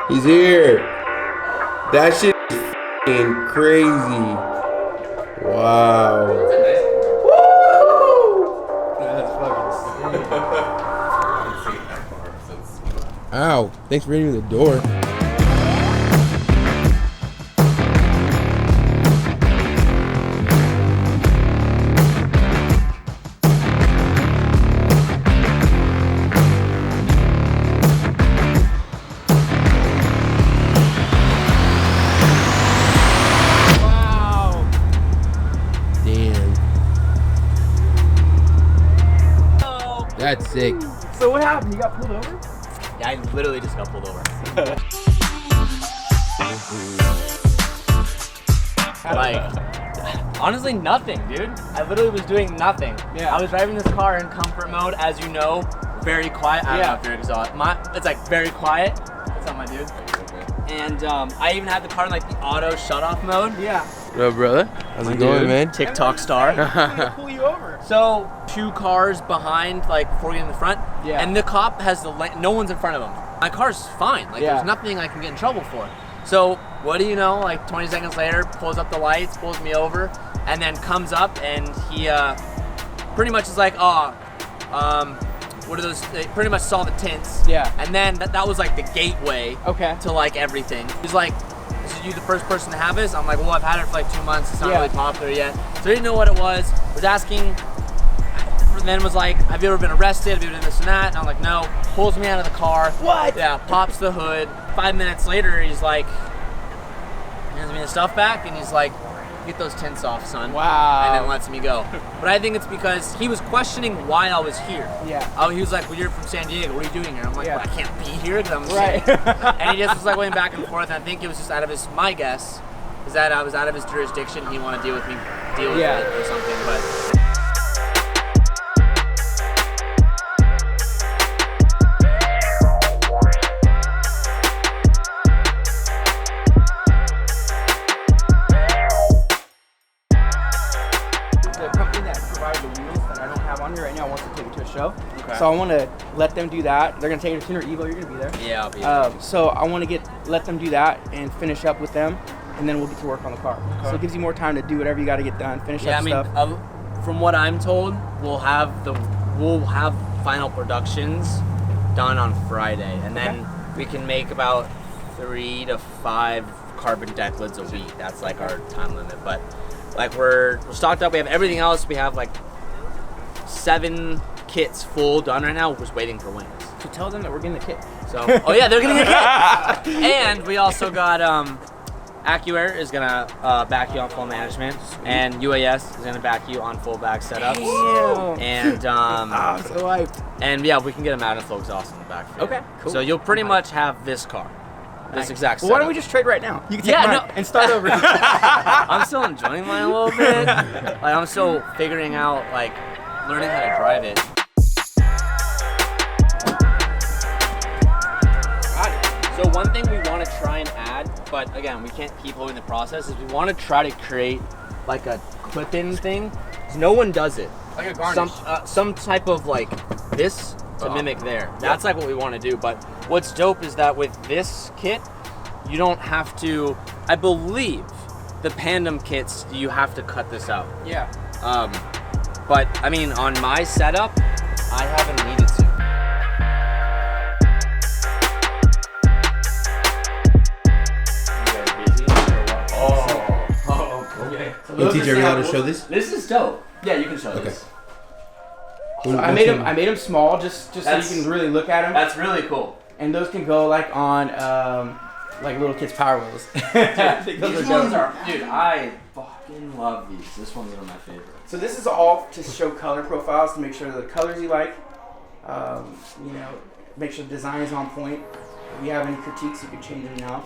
He's here. That shit is f***ing crazy. Wow. Woo! That's fucking sick. Ow. Thanks for bringing me the door. That's sick. So what happened? You got pulled over? Yeah, I literally just got pulled over. Like, honestly, nothing, dude. I literally was doing nothing. Yeah. I was driving this car in comfort mode, as you know, very quiet. I don't know if you're exhausted. It's like very quiet. What's up, my dude? And I even had the car in like the auto shut-off mode. Yeah. What up, brother? How's it going, man? TikTok star. I'm gonna pull you over. So, 2 cars behind, like, before we get in the front. Yeah. And the cop has the lane. No one's in front of him. My car's fine. Like, there's nothing I can get in trouble for. So, what do you know? Like, 20 seconds later, pulls up the lights, pulls me over, and then comes up and he pretty much is like, what are those? They pretty much saw the tints. Yeah. And then that was like the gateway to like everything. He's like, "Is you the first person to have this?" I'm like, "Well, I've had it for like 2 months. It's not really popular yet." So he didn't know what it was. Was asking. Then was like, "Have you ever been arrested? Have you been this and that?" And I'm like, "No." Pulls me out of the car. What? Yeah. Pops the hood. 5 minutes later, he's like, hands me the stuff back, and he's like, "Get those tints off, son." Wow. And then lets me go. But I think it's because he was questioning why I was here. Yeah. Oh, he was like, "Well, you're from San Diego. What are you doing here?" I'm like, "Well, I can't be here because I'm Right. sick." And he just was like going back and forth. And I think it was just out of his. My guess is that I was out of his jurisdiction. He wanted to deal with it or something. But. Okay. So I want to let them do that. They're gonna take it to Tuner Evo. You're gonna be there. Yeah, I'll be there. So I want to let them do that and finish up with them, and then we'll get to work on the car. Okay. So it gives you more time to do whatever you got to get done. Finish up stuff. From what I'm told, we'll have final productions done on Friday, and then we can make about 3 to 5 carbon deck lids a week. That's like our time limit. But like we're stocked up. We have everything else. We have like 7 kits full done right now. We're just waiting for wings. So tell them that we're getting the kit. So, oh yeah, they're getting a kit. And we also got AccuAir is gonna back you on full management, and UAS is gonna back you on full back setups. Damn. And so hyped. And yeah, we can get a magnet flow exhaust in the back. For you. Okay, cool. So you'll pretty much have this car, this exact setup. Well, why don't we just trade right now? You can take mine and start over. I'm still enjoying mine a little bit. Like I'm still figuring out, like, learning how to drive it. So one thing we want to try and add, but again, we can't keep holding the process, is we want to try to create like a clip-in thing. No one does it. Like a garnish. Some type of like this to mimic there. That's like what we want to do. But what's dope is that with this kit, you don't have to, I believe, the Pandem kits, you have to cut this out. Yeah. But I mean, on my setup, I haven't needed to. Can you teach everyone how to show this? This is dope. Yeah, you can show this. So I made them small just so you can really look at them. That's really cool. And those can go like on like little kids' Power Wheels. These ones are, dude, I fucking love these. This one's one of my favorites. So this is all to show color profiles to make sure the colors you like. You know, make sure the design is on point. If you have any critiques, you can change them now.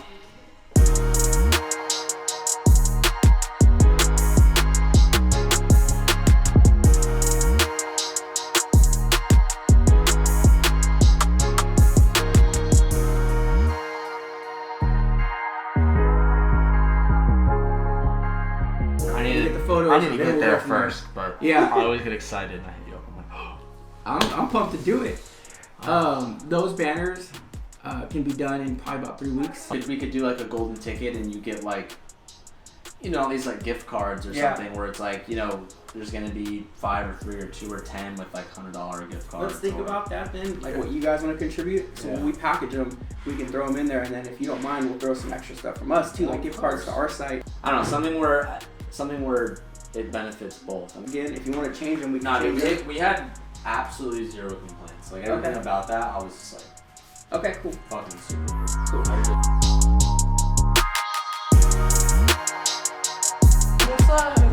I need to get there first, but I always get excited and I hit you up. I'm like, I'm pumped to do it. Those banners can be done in probably about 3 weeks. We could do like a golden ticket and you get like, you know, these like gift cards or something where it's like, you know, there's gonna be 5 or 3 or 2 or 10 with like $100 gift cards. Let's think about that then, like what you guys want to contribute. So when we package them, we can throw them in there, and then if you don't mind, we'll throw some extra stuff from us too, like gift cards to our site. I don't know, something where it benefits both. Again, if you want to change them, we can change them. We had absolutely 0 complaints. Like everything about that, I was just like, okay, cool, fucking super. Cool.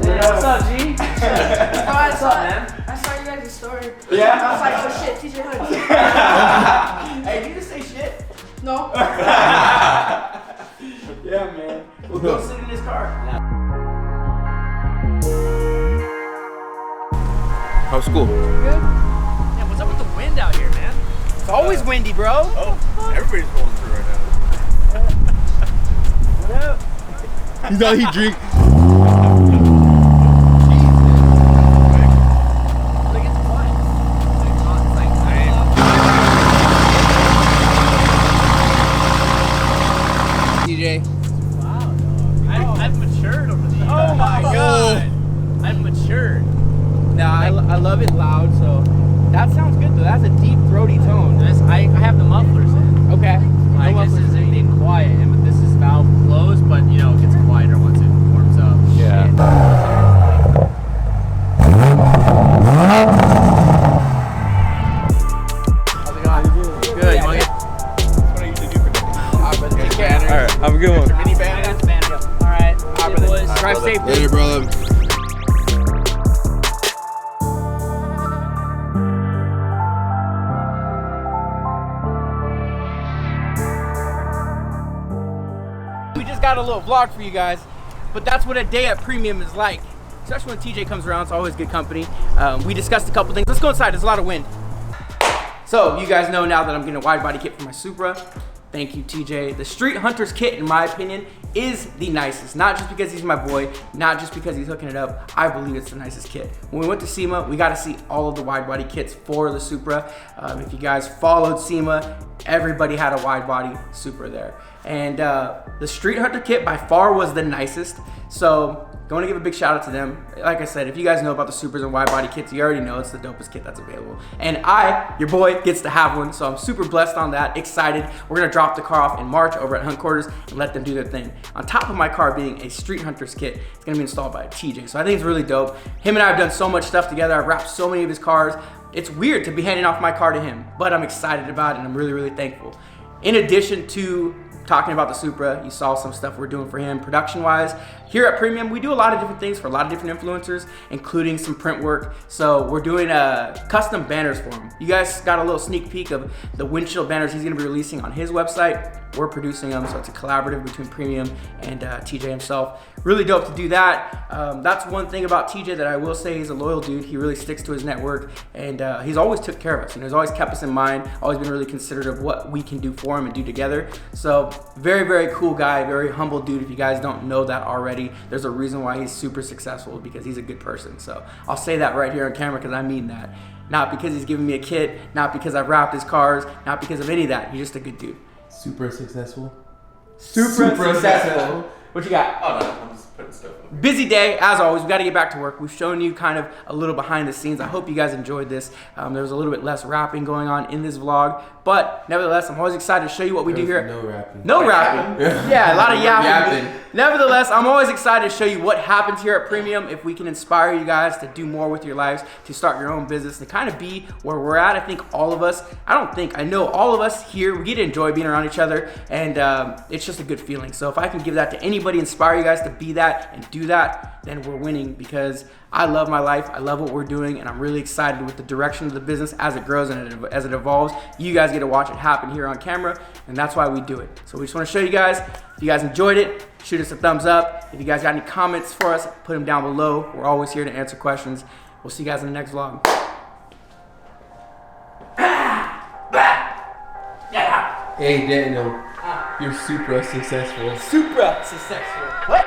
What's up, G? What's up, man? I saw you guys' story. Yeah? I was like, oh shit, TJ Hood. Hey, did you just say shit? No. Yeah, man. We'll go sit in his car. How's school? Good. Yeah, what's up with the wind out here, man? It's always windy, bro. Oh, everybody's going through right now. What up? You thought he drink. TJ. Wow, dog. I've matured over the years. Oh my god. I've matured. Nah, I love it loud, so that sounds good though. That's a deep throaty tone. I have the mufflers in. Okay. Like No this mufflers is in. being quiet, but this is valve closed, but you know it gets quieter once it warms up. Yeah. How's it going? Good. You want to get? That's what I usually do for dinner. Take care. All right, have a good one. Mini I band. got the banner. All right, boys. Drive safe. Later, brother. We just got a little vlog for you guys, but that's what a day at Premium is like. Especially when TJ comes around, it's always good company. We discussed a couple things. Let's go inside, there's a lot of wind. So you guys know now that I'm getting a wide body kit for my Supra. Thank you, TJ. The StreetHunter's kit, in my opinion, is the nicest. Not just because he's my boy, not just because he's hooking it up. I believe it's the nicest kit. When we went to SEMA, we got to see all of the wide body kits for the Supra. If you guys followed SEMA, everybody had a wide body Supra there. And the StreetHunter kit by far was the nicest. So going to give a big shout out to them. Like I said, if you guys know about the Supras and wide body kits, you already know it's the dopest kit that's available. And I, your boy, gets to have one, so I'm super blessed on that, excited. We're gonna drop the car off in March over at Hunt Quarters and let them do their thing. On top of my car being a StreetHunter's kit, it's gonna be installed by TJ. So I think it's really dope. Him and I have done so much stuff together. I've wrapped so many of his cars. It's weird to be handing off my car to him, but I'm excited about it and I'm really, really thankful. In addition to talking about the Supra, you saw some stuff we're doing for him production-wise. Here at Premium, we do a lot of different things for a lot of different influencers, including some print work. So we're doing custom banners for him. You guys got a little sneak peek of the windshield banners he's gonna be releasing on his website. We're producing them, so it's a collaborative between Premium and TJ himself. Really dope to do that. That's one thing about TJ that I will say, he's a loyal dude. He really sticks to his network, and he's always took care of us. You know, he's always kept us in mind, always been really considerate of what we can do for him and do together. So very, very cool guy, very humble dude. If you guys don't know that already, there's a reason why he's super successful, because he's a good person. So I'll say that right here on camera because I mean that. Not because he's giving me a kit, not because I've wrapped his cars, not because of any of that. He's just a good dude. Super successful. Super successful. What you got? Oh no, I'm just putting stuff up. Busy day, as always. We got to get back to work. We've shown you kind of a little behind the scenes. I hope you guys enjoyed this. There was a little bit less rapping going on in this vlog, but nevertheless, I'm always excited to show you what we do here. No rapping. No rapping. Yeah, a lot of yapping. Yapping. Nevertheless, I'm always excited to show you what happens here at Premium. If we can inspire you guys to do more with your lives, to start your own business, to kind of be where we're at. I think all of us, I know all of us here, we get to enjoy being around each other, and it's just a good feeling. So if I can give that to anybody, inspire you guys to be that and do that, then we're winning, because I love my life, I love what we're doing, and I'm really excited with the direction of the business as it grows and as it evolves. You guys get to watch it happen here on camera, and that's why we do it. So we just want to show you guys. If you guys enjoyed it, shoot us a thumbs up. If you guys got any comments for us, put them down below. We're always here to answer questions. We'll see you guys in the next vlog. Hey, Daniel, you're super successful. Supra successful. What?